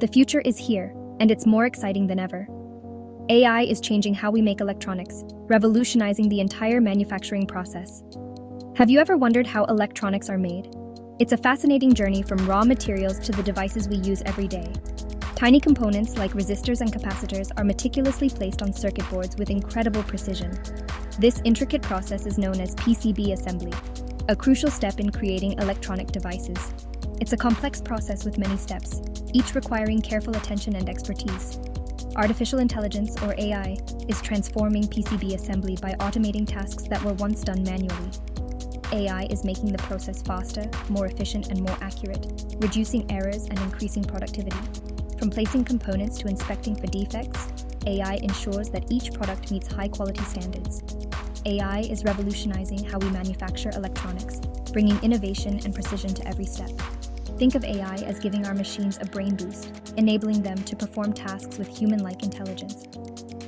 The future is here, and it's more exciting than ever. AI is changing how we make electronics, revolutionizing the entire manufacturing process. Have you ever wondered how electronics are made? It's a fascinating journey from raw materials to the devices we use every day. Tiny components like resistors and capacitors are meticulously placed on circuit boards with incredible precision. This intricate process is known as PCB assembly, a crucial step in creating electronic devices. It's a complex process with many steps, each requiring careful attention and expertise. Artificial intelligence, or AI, is transforming PCB assembly by automating tasks that were once done manually. AI is making the process faster, more efficient, and more accurate, reducing errors and increasing productivity. From placing components to inspecting for defects, AI ensures that each product meets high-quality standards. AI is revolutionizing how we manufacture electronics, bringing innovation and precision to every step. Think of AI as giving our machines a brain boost, enabling them to perform tasks with human-like intelligence.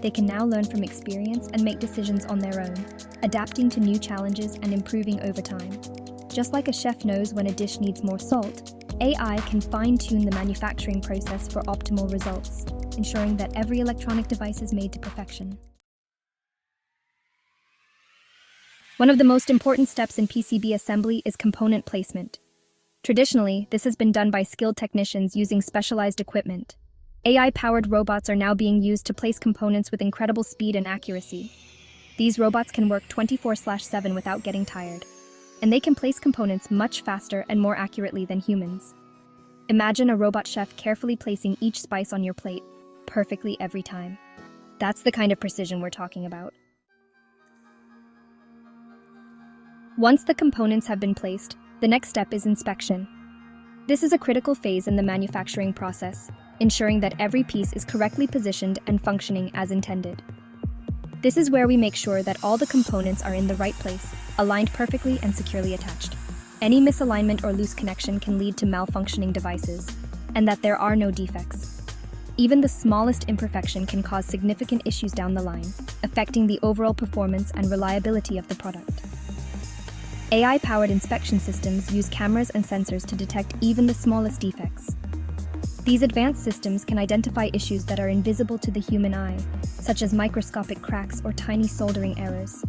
They can now learn from experience and make decisions on their own, adapting to new challenges and improving over time. Just like a chef knows when a dish needs more salt, AI can fine-tune the manufacturing process for optimal results, ensuring that every electronic device is made to perfection. One of the most important steps in PCB assembly is component placement. Traditionally, this has been done by skilled technicians using specialized equipment. AI-powered robots are now being used to place components with incredible speed and accuracy. These robots can work 24/7 without getting tired, and they can place components much faster and more accurately than humans. Imagine a robot chef carefully placing each spice on your plate, perfectly every time. That's the kind of precision we're talking about. Once the components have been placed, the next step is inspection. This is a critical phase in the manufacturing process, ensuring that every piece is correctly positioned and functioning as intended. This is where we make sure that all the components are in the right place, aligned perfectly and securely attached. Any misalignment or loose connection can lead to malfunctioning devices, and that there are no defects. Even the smallest imperfection can cause significant issues down the line, affecting the overall performance and reliability of the product. AI-powered inspection systems use cameras and sensors to detect even the smallest defects. These advanced systems can identify issues that are invisible to the human eye, such as microscopic cracks or tiny soldering errors.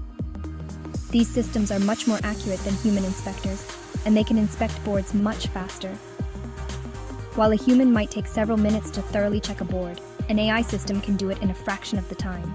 These systems are much more accurate than human inspectors, and they can inspect boards much faster. While a human might take several minutes to thoroughly check a board, an AI system can do it in a fraction of the time.